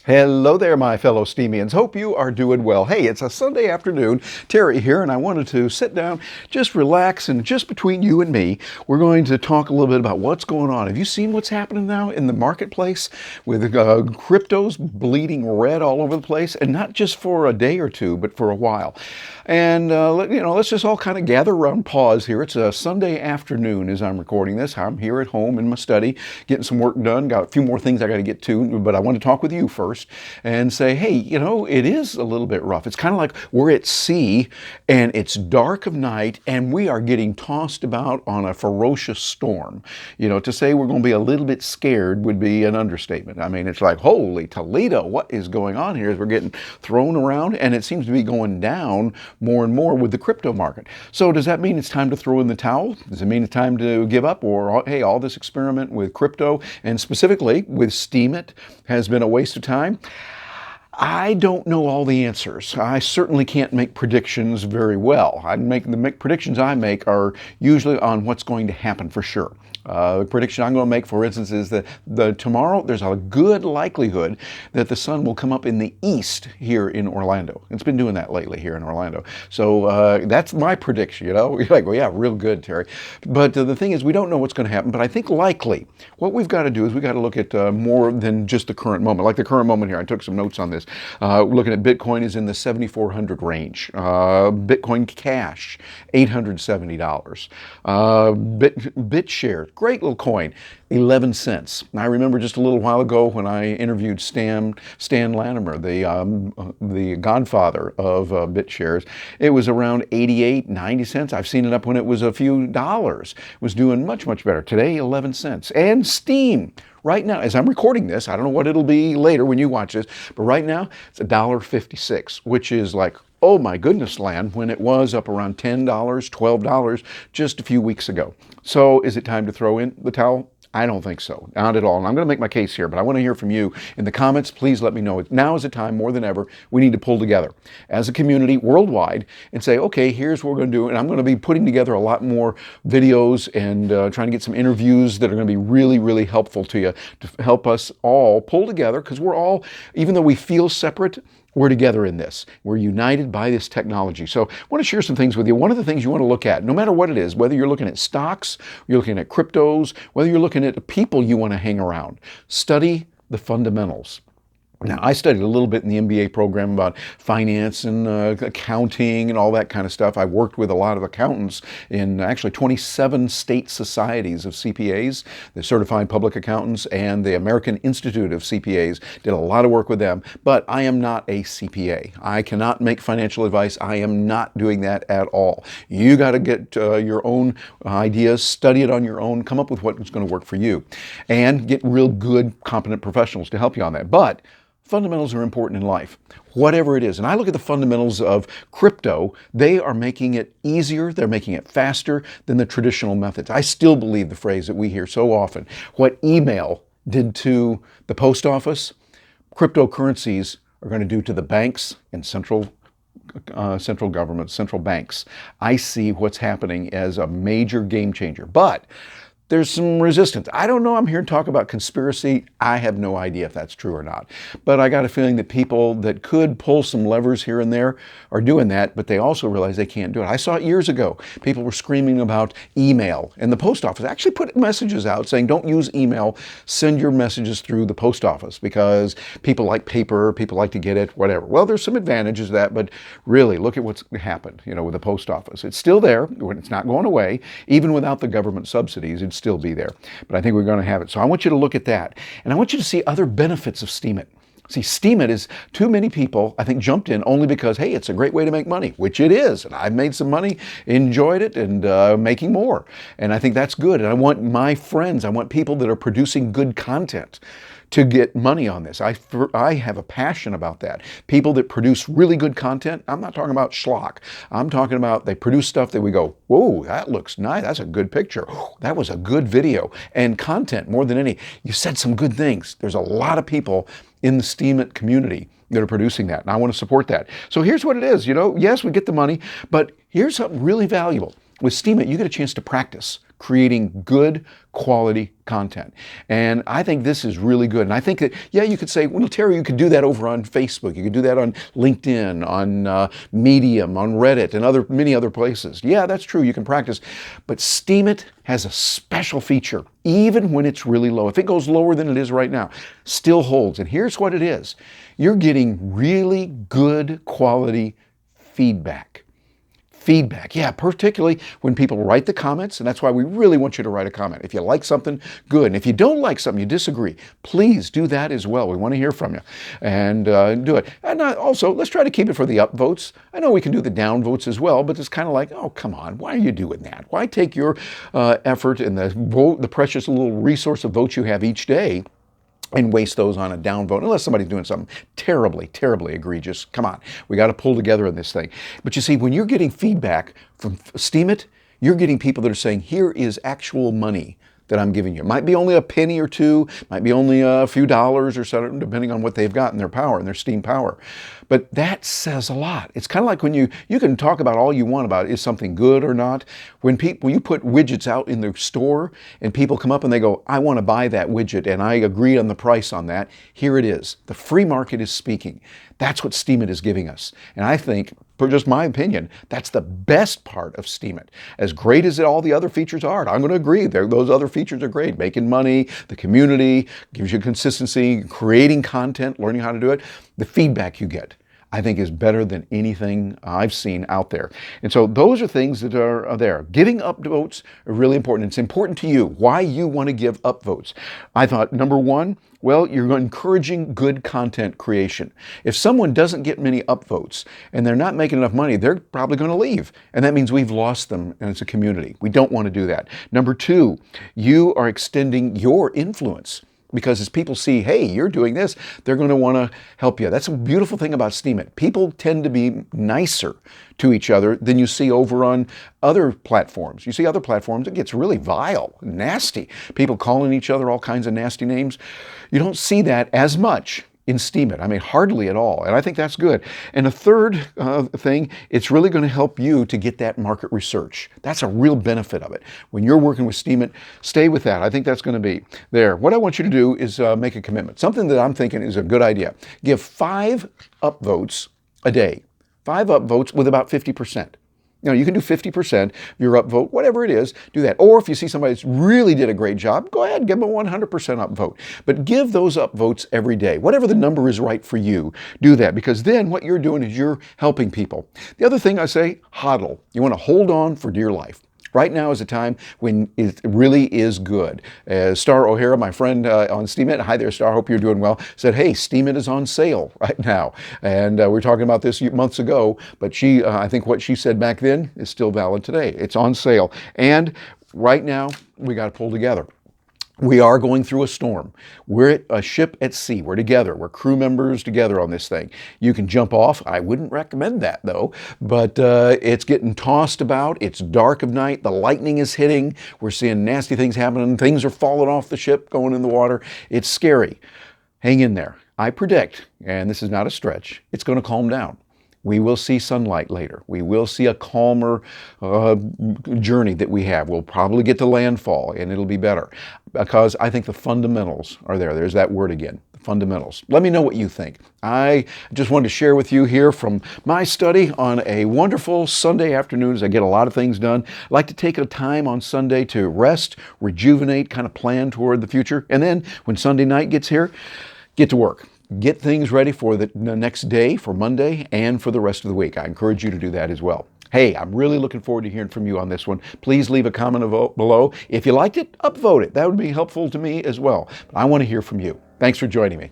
Hello there, my fellow Steemians. Hope you are doing well. Hey, it's a Sunday afternoon. Terry here, and I wanted to sit down, just relax, and just between you and me, we're going to talk a little bit about what's going on. Have you seen what's happening now in the marketplace with cryptos bleeding red all over the place, and not just for a day or two, but for a while? And let's just all kind of gather around, pause here. It's a Sunday afternoon as I'm recording this. I'm here at home in my study, getting some work done. Got a few more things I got to get to, but I want to talk with you first and say, hey, it is a little bit rough. It's kind of like we're at sea and it's dark of night and we are getting tossed about on a ferocious storm. To say we're going to be a little bit scared would be an understatement. I mean, it's like, holy Toledo, what is going on here as we're getting thrown around, and it seems to be going down more and more with the crypto market. So does that mean it's time to throw in the towel? Does it mean it's time to give up? Or, hey, all this experiment with crypto and specifically with Steemit has been a waste of time? I don't know all the answers. I certainly can't make predictions very well. The predictions I make are usually on what's going to happen for sure. The prediction I'm going to make, for instance, is that tomorrow there's a good likelihood that the sun will come up in the east here in Orlando. It's been doing that lately here in Orlando. So that's my prediction, You're like, well, yeah, real good, Terry. But the thing is, we don't know what's going to happen. But I think likely what we've got to do is we've got to look at more than just the current moment. Like the current moment here, I took some notes on this. Looking at Bitcoin is in the 7,400 range. Bitcoin Cash, $870. BitShares, great little coin, 11 cents. I remember just a little while ago when I interviewed Stan Latimer, the godfather of BitShares. It was around 88, 90 cents. I've seen it up when it was a few dollars. It was doing much, much better. Today, 11 cents. And Steem. Right now, as I'm recording this, I don't know what it'll be later when you watch this, but right now it's $1.56, which is like, oh my goodness land, when it was up around $10, $12 just a few weeks ago. So is it time to throw in the towel? I don't think so, not at all. And I'm going to make my case here, but I want to hear from you in the comments. Please let me know. Now is the time more than ever. We need to pull together as a community worldwide and say, okay, here's what we're going to do. And I'm going to be putting together a lot more videos and trying to get some interviews that are going to be really, really helpful to you to help us all pull together, because we're all, even though we feel separate, we're together in this. We're united by this technology. So I want to share some things with you. One of the things you want to look at, no matter what it is, whether you're looking at stocks, you're looking at cryptos, whether you're looking at people you want to hang around, study the fundamentals. Now, I studied a little bit in the MBA program about finance and accounting and all that kind of stuff. I worked with a lot of accountants in actually 27 state societies of CPAs, the Certified Public Accountants, and the American Institute of CPAs. Did a lot of work with them, but I am not a CPA. I cannot make financial advice. I am not doing that at all. You got to get your own ideas, study it on your own, come up with what's going to work for you, and get real good, competent professionals to help you on that. But fundamentals are important in life, whatever it is. And I look at the fundamentals of crypto. They are making it easier. They're making it faster than the traditional methods. I still believe the phrase that we hear so often, what email did to the post office, cryptocurrencies are going to do to the banks and central governments, central banks. I see what's happening as a major game changer. But there's some resistance. I don't know. I'm here to talk about conspiracy. I have no idea if that's true or not. But I got a feeling that people that could pull some levers here and there are doing that, but they also realize they can't do it. I saw it years ago. People were screaming about email, and the post office actually put messages out saying, don't use email, send your messages through the post office, because people like paper, people like to get it, whatever. Well, there's some advantages to that, but really look at what's happened, with the post office. It's still there. It's not going away. Even without the government subsidies, it's still be there. But I think we're going to have it. So I want you to look at that. And I want you to see other benefits of Steemit. See, Steemit is, too many people, I think, jumped in only because, hey, it's a great way to make money, which it is. And I've made some money, enjoyed it, and making more. And I think that's good. And I want my friends, I want people that are producing good content to get money on this. I have a passion about that. People that produce really good content, I'm not talking about schlock. I'm talking about they produce stuff that we go, whoa, that looks nice. That's a good picture. That was a good video. And content, more than any, you said some good things. There's a lot of people in the Steemit community that are producing that, and I want to support that. So here's what it is. Yes, we get the money, but here's something really valuable. With Steemit, you get a chance to practice creating good quality content. And I think this is really good. And I think that, yeah, you could say, well, Terry, you could do that over on Facebook. You could do that on LinkedIn, on Medium, on Reddit, and many other places. Yeah, that's true. You can practice. But Steemit has a special feature, even when it's really low. If it goes lower than it is right now, still holds. And here's what it is. You're getting really good quality feedback. Feedback, yeah, particularly when people write the comments, and that's why we really want you to write a comment. If you like something, good. And if you don't like something, you disagree, please do that as well. We want to hear from you, and do it. And also, let's try to keep it for the upvotes. I know we can do the downvotes as well, but it's kind of like, oh, come on, why are you doing that? Why take your effort and the precious little resource of votes you have each day and waste those on a downvote, unless somebody's doing something terribly, terribly egregious. Come on, we got to pull together in this thing. But you see, when you're getting feedback from Steemit, you're getting people that are saying, here is actual money that I'm giving you. It might be only a penny or two, might be only a few dollars or so, depending on what they've got in their power, in their Steam power. But that says a lot. It's kind of like when you can talk about all you want about is something good or not. When you put widgets out in the store and people come up and they go, I want to buy that widget and I agree on the price on that, here it is. The free market is speaking. That's what Steemit is giving us. And I think, for just my opinion, that's the best part of Steemit. As great as all the other features are, and I'm going to agree, those other features are great. Making money, the community, gives you consistency, creating content, learning how to do it. The feedback you get, I think, is better than anything I've seen out there. And so those are things that are there. Giving upvotes are really important. It's important to you, why you want to give upvotes. I thought, number one, well, you're encouraging good content creation. If someone doesn't get many upvotes and they're not making enough money, they're probably going to leave. And that means we've lost them as a community. We don't want to do that. Number two, you are extending your influence. Because as people see, hey, you're doing this, they're going to want to help you. That's a beautiful thing about Steemit. People tend to be nicer to each other than you see over on other platforms. You see other platforms, it gets really vile, nasty. People calling each other all kinds of nasty names. You don't see that as much in Steemit. I mean, hardly at all. And I think that's good. And a third thing, it's really going to help you to get that market research. That's a real benefit of it. When you're working with Steemit, stay with that. I think that's going to be there. What I want you to do is make a commitment. Something that I'm thinking is a good idea. Give 5 upvotes a day. 5 upvotes with about 50%. You know, you can do 50% of your upvote, whatever it is, do that. Or if you see somebody that's really did a great job, go ahead, give them a 100% upvote. But give those upvotes every day. Whatever the number is right for you, do that. Because then what you're doing is you're helping people. The other thing I say, hodl. You want to hold on for dear life. Right now is a time when it really is good. Star O'Hara, my friend on Steemit, hi there, Star, hope you're doing well, said, hey, Steemit is on sale right now. And we were talking about this months ago, but I think what she said back then is still valid today. It's on sale. And right now, we got to pull together. We are going through a storm. We're a ship at sea. We're together. We're crew members together on this thing. You can jump off. I wouldn't recommend that though, but it's getting tossed about. It's dark of night. The lightning is hitting. We're seeing nasty things happening. Things are falling off the ship, going in the water. It's scary. Hang in there. I predict, and this is not a stretch, it's going to calm down. We will see sunlight later. We will see a calmer journey that we have. We'll probably get to landfall and it'll be better because I think the fundamentals are there. There's that word again, the fundamentals. Let me know what you think. I just wanted to share with you here from my study on a wonderful Sunday afternoon as I get a lot of things done. I like to take a time on Sunday to rest, rejuvenate, kind of plan toward the future. And then when Sunday night gets here, get to work. Get things ready for the next day, for Monday, and for the rest of the week. I encourage you to do that as well. Hey, I'm really looking forward to hearing from you on this one. Please leave a comment below. If you liked it, upvote it. That would be helpful to me as well. But I want to hear from you. Thanks for joining me.